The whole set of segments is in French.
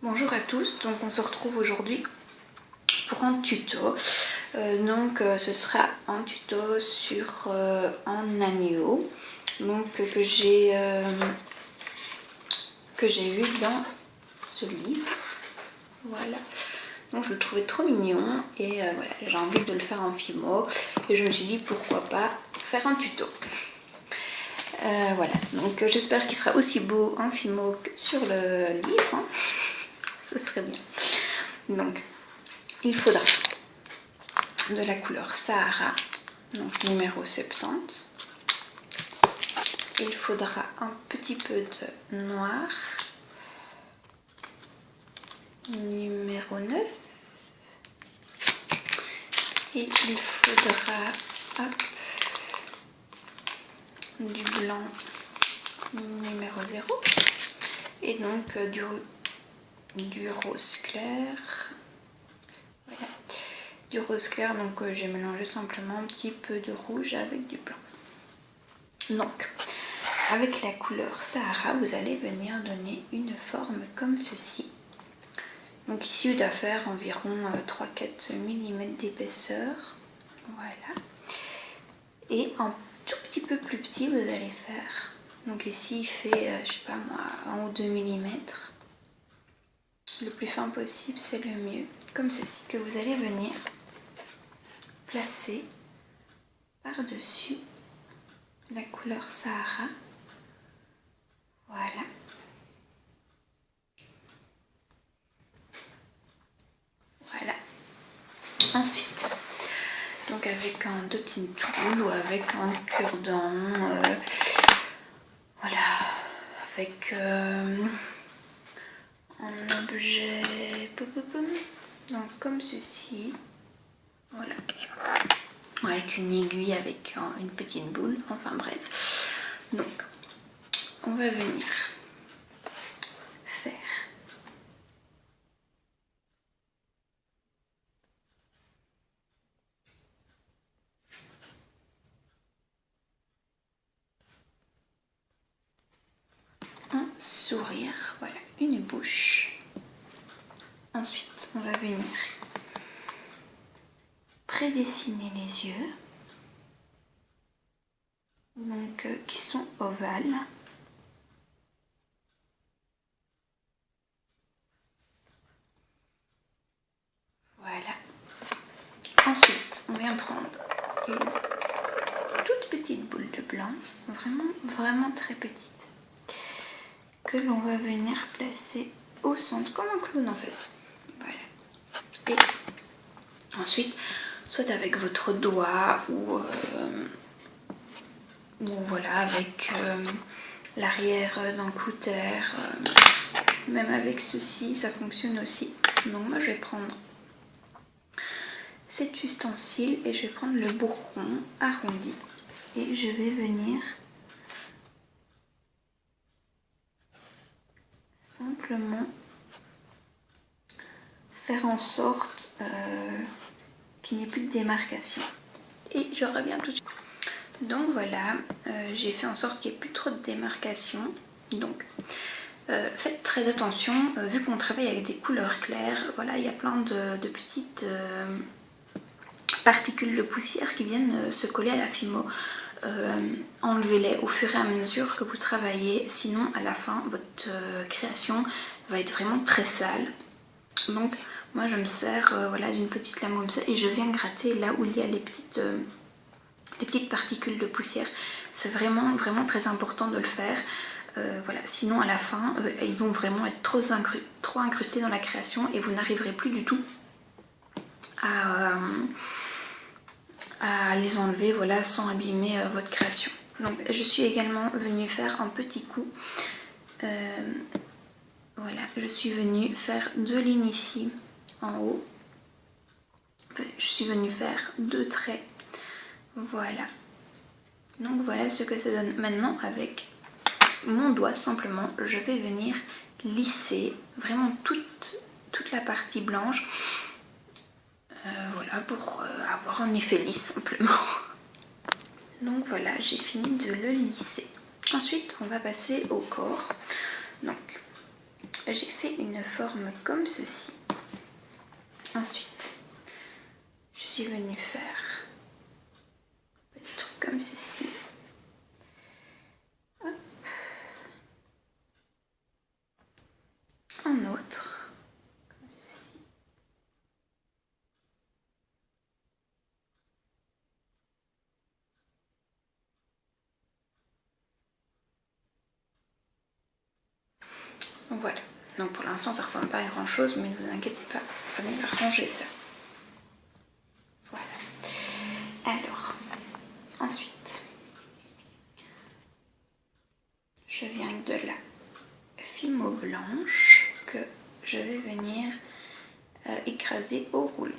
Bonjour à tous, donc on se retrouve aujourd'hui pour un tuto. Ce sera un tuto sur un agneau que j'ai vu dans ce livre. Voilà. Donc je le trouvais trop mignon et voilà, j'ai envie de le faire en Fimo et je me suis dit pourquoi pas faire un tuto. Voilà, donc j'espère qu'il sera aussi beau en Fimo que sur le livre, hein. Ce serait bien. Donc il faudra de la couleur Sahara, donc numéro 70. Il faudra un petit peu de noir, numéro 9. Et il faudra du blanc, numéro 0. Et donc du rose clair. Voilà. Du rose clair, donc j'ai mélangé simplement un petit peu de rouge avec du blanc. Donc, avec la couleur Sahara, vous allez venir donner une forme comme ceci. Donc ici, il doit faire environ 3-4 mm d'épaisseur. Voilà. Et un tout petit peu plus petit, vous allez faire. Donc ici, il fait, je sais pas moi, 1 ou 2 mm. Le plus fin possible, c'est le mieux. Comme ceci, que vous allez venir placer par-dessus la couleur Sahara. Voilà. Voilà. Ensuite, donc avec un dotting tool ou avec un cure-dent, voilà, avec un objet, donc comme ceci, voilà, avec une aiguille, avec une petite boule, enfin bref. Donc, on va venir faire un sourire, voilà, une bouche. Ensuite, on va venir prédessiner les yeux, donc qui sont ovales. Voilà. Ensuite, on vient prendre une toute petite boule de blanc, vraiment très petite, que l'on va venir placer au centre, comme un clown en fait. Voilà. Et ensuite, soit avec votre doigt ou voilà, avec l'arrière d'un cutter, même avec ceci, ça fonctionne aussi. Donc moi, je vais prendre cet ustensile et je vais prendre le bourron arrondi et je vais venir simplement faire en sorte qu'il n'y ait plus de démarcation. Et je reviens tout de suite. Donc voilà, j'ai fait en sorte qu'il n'y ait plus trop de démarcation. Donc faites très attention, vu qu'on travaille avec des couleurs claires, voilà, il y a plein de petites particules de poussière qui viennent se coller à la Fimo. Enlevez-les au fur et à mesure que vous travaillez, sinon à la fin votre création va être vraiment très sale. Donc moi je me sers voilà, d'une petite lame comme ça et je viens gratter là où il y a les petites particules de poussière. C'est vraiment très important de le faire. Voilà, sinon à la fin ils vont vraiment être trop incrustés dans la création et vous n'arriverez plus du tout à les enlever, voilà, sans abîmer votre création. Donc je suis également venue faire un petit coup, voilà, je suis venue faire 2 lignes ici en haut, je suis venue faire 2 traits, voilà. Donc voilà ce que ça donne. Maintenant avec mon doigt simplement je vais venir lisser vraiment toute la partie blanche, voilà, pour avoir un effet lisse simplement. Donc voilà, j'ai fini de le lisser. Ensuite on va passer au corps. Donc j'ai fait une forme comme ceci. Ensuite, je suis venue faire un petit truc comme ceci. Hop. Un autre, comme ceci. Voilà. Donc pour l'instant, ça ressemble pas à grand chose, mais ne vous inquiétez pas, je vais venir ranger ça. Voilà. Alors, ensuite, je viens avec de la fimo blanche que je vais venir écraser au rouleau.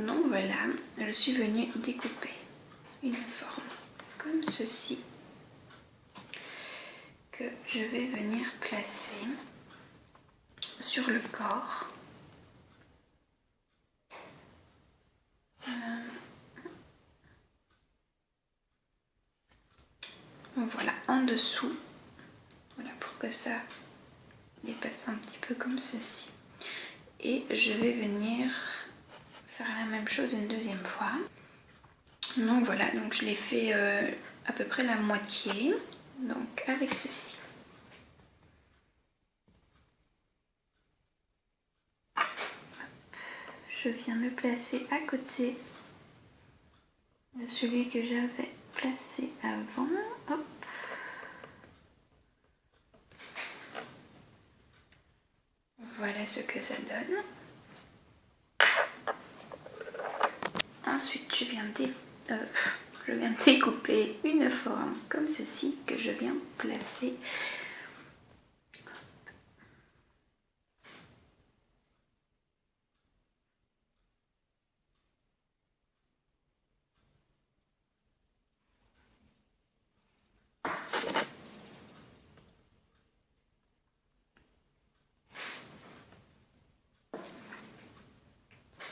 Donc voilà, je suis venue découper une forme comme ceci que je vais venir placer sur le corps. Voilà, en dessous, voilà, pour que ça dépasse un petit peu comme ceci. Et je vais venir faire la même chose une deuxième fois. Donc voilà, donc je l'ai fait à peu près la moitié, donc avec ceci. Je viens le placer à côté de celui que j'avais placé avant. Hop. Voilà ce que ça donne. Ensuite, je viens découper une forme comme ceci que je viens placer.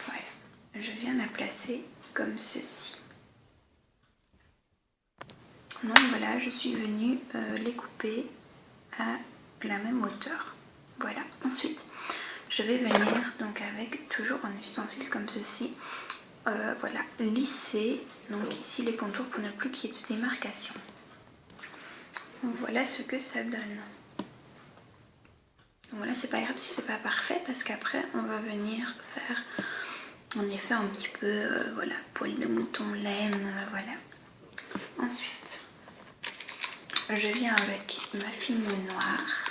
Voilà, je viens la placer comme ceci. Donc voilà, je suis venue les couper à la même hauteur. Voilà, ensuite je vais venir donc avec toujours un ustensile comme ceci, voilà, lisser donc ici les contours pour ne plus qu'il y ait de démarcation. Donc voilà ce que ça donne. Donc voilà, c'est pas grave si c'est pas parfait parce qu'après on va venir faire en effet un petit peu voilà, poil de mouton, laine, voilà. Ensuite je viens avec ma fimo noire.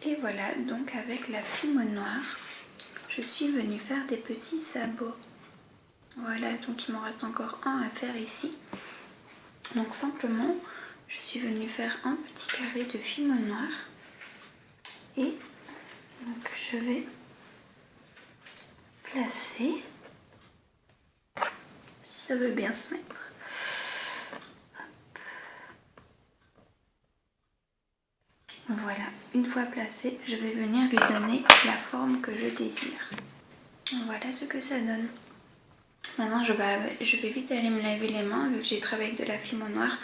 Et voilà, donc avec la fimo noire, je suis venue faire des petits sabots. Voilà, donc il m'en reste encore un à faire ici. Donc simplement, je suis venue faire un petit carré de fimo noire. Et donc je vais placer, si ça veut bien se mettre. Voilà, une fois placé, je vais venir lui donner la forme que je désire. Voilà ce que ça donne. Maintenant, je vais vite aller me laver les mains vu que j'ai travaillé avec de la fimo noire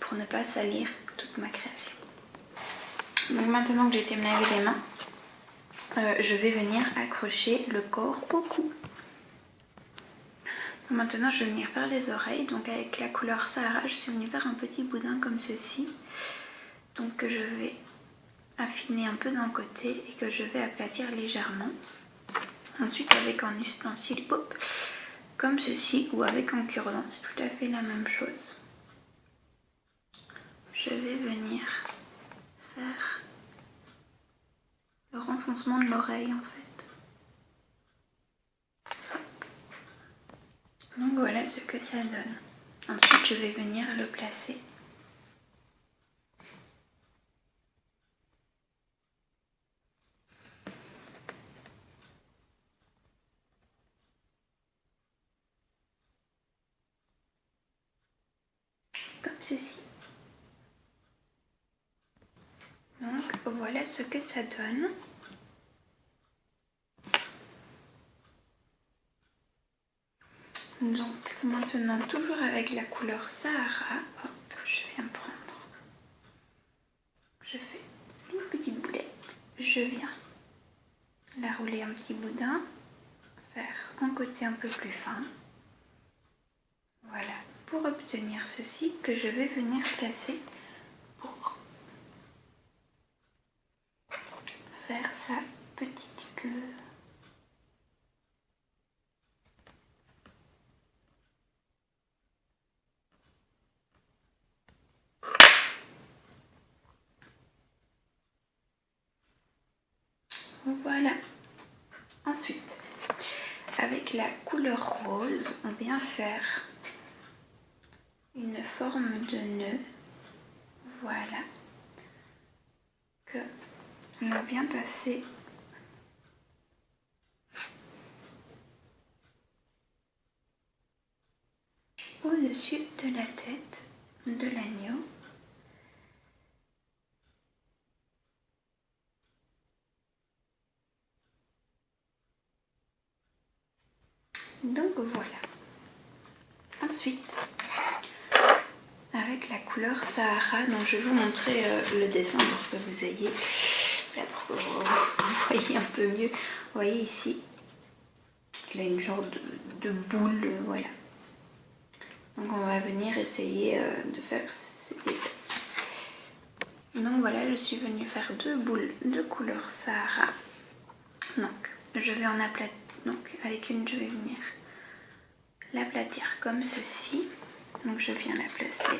pour ne pas salir toute ma création. Donc maintenant que j'ai été me laver les mains, je vais venir accrocher le corps au cou. Donc maintenant, je vais venir faire les oreilles. Donc avec la couleur Sahara, je suis venue faire un petit boudin comme ceci. Donc que je vais affiner un peu d'un côté et que je vais aplatir légèrement. Ensuite avec un ustensile pop comme ceci ou avec un cure-dent, c'est tout à fait la même chose. Je vais venir faire le renfoncement de l'oreille en fait. Donc voilà ce que ça donne. Ensuite je vais venir le placer. Comme ceci. Donc voilà ce que ça donne. Donc maintenant toujours avec la couleur Sahara, hop, je viens prendre. Je fais une petite boulette. je viens la rouler un petit boudin, faire un côté un peu plus fin. Voilà, pour obtenir ceci que je vais venir placer pour faire sa petite queue. Voilà. Ensuite, avec la couleur rose, on vient faire une forme de nœud. Voilà. Que l'on vient passer au-dessus de la tête de l'agneau. Donc voilà. Ensuite, avec la couleur Sahara, donc je vais vous montrer le dessin pour que vous ayez, pour que vous voyez un peu mieux. Vous voyez ici, il a une genre de boule, voilà. Donc on va venir essayer de faire cet effet. Donc voilà, je suis venue faire 2 boules de couleur Sahara. Donc je vais en aplatir, donc avec une je vais venir l'aplatir comme ceci. Donc je viens la placer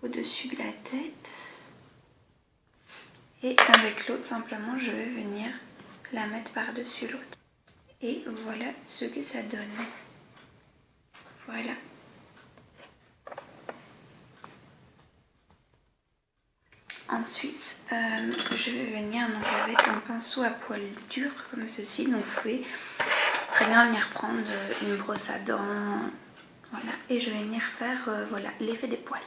au-dessus de la tête. Et avec l'autre, simplement, je vais venir la mettre par-dessus l'autre. Et voilà ce que ça donne. Voilà. Ensuite, je vais venir donc avec un pinceau à poils dur comme ceci. Donc vous pouvez très bien venir prendre une brosse à dents. Voilà. Et je vais venir faire voilà, l'effet des poils.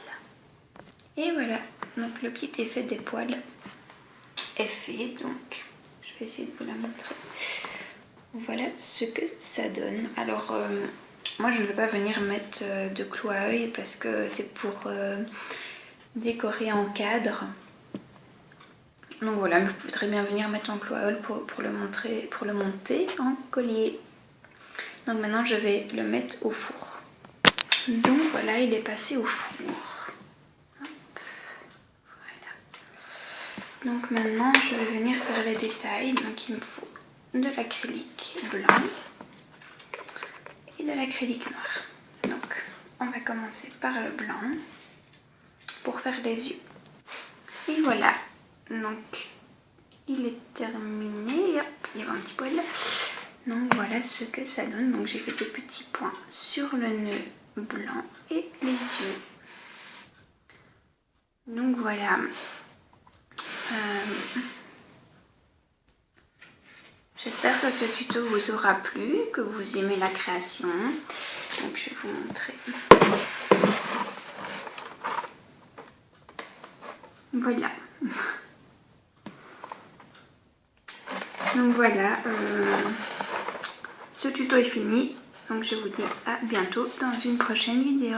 Et voilà, donc le petit effet des poils est fait. Donc je vais essayer de vous la montrer. Voilà ce que ça donne. Alors moi je ne vais pas venir mettre de clou à œil parce que c'est pour décorer en cadre. Donc voilà, vous pouvez très bien venir mettre un clou à œil pour le monter en collier. Donc maintenant je vais le mettre au four. Donc voilà, il est passé au four. Hop. Voilà. Donc maintenant je vais venir faire les détails. Donc il me faut de l'acrylique blanc et de l'acrylique noir. Donc on va commencer par le blanc pour faire les yeux. Et voilà, donc il est terminé. Hop, il y avait un petit poil là. Donc voilà ce que ça donne. Donc j'ai fait des petits points sur le nœud blanc et les yeux. Donc voilà. J'espère que ce tuto vous aura plu, que vous aimez la création. Donc je vais vous montrer. Voilà. Donc voilà, ce tuto est fini. Donc je vous dis à bientôt dans une prochaine vidéo.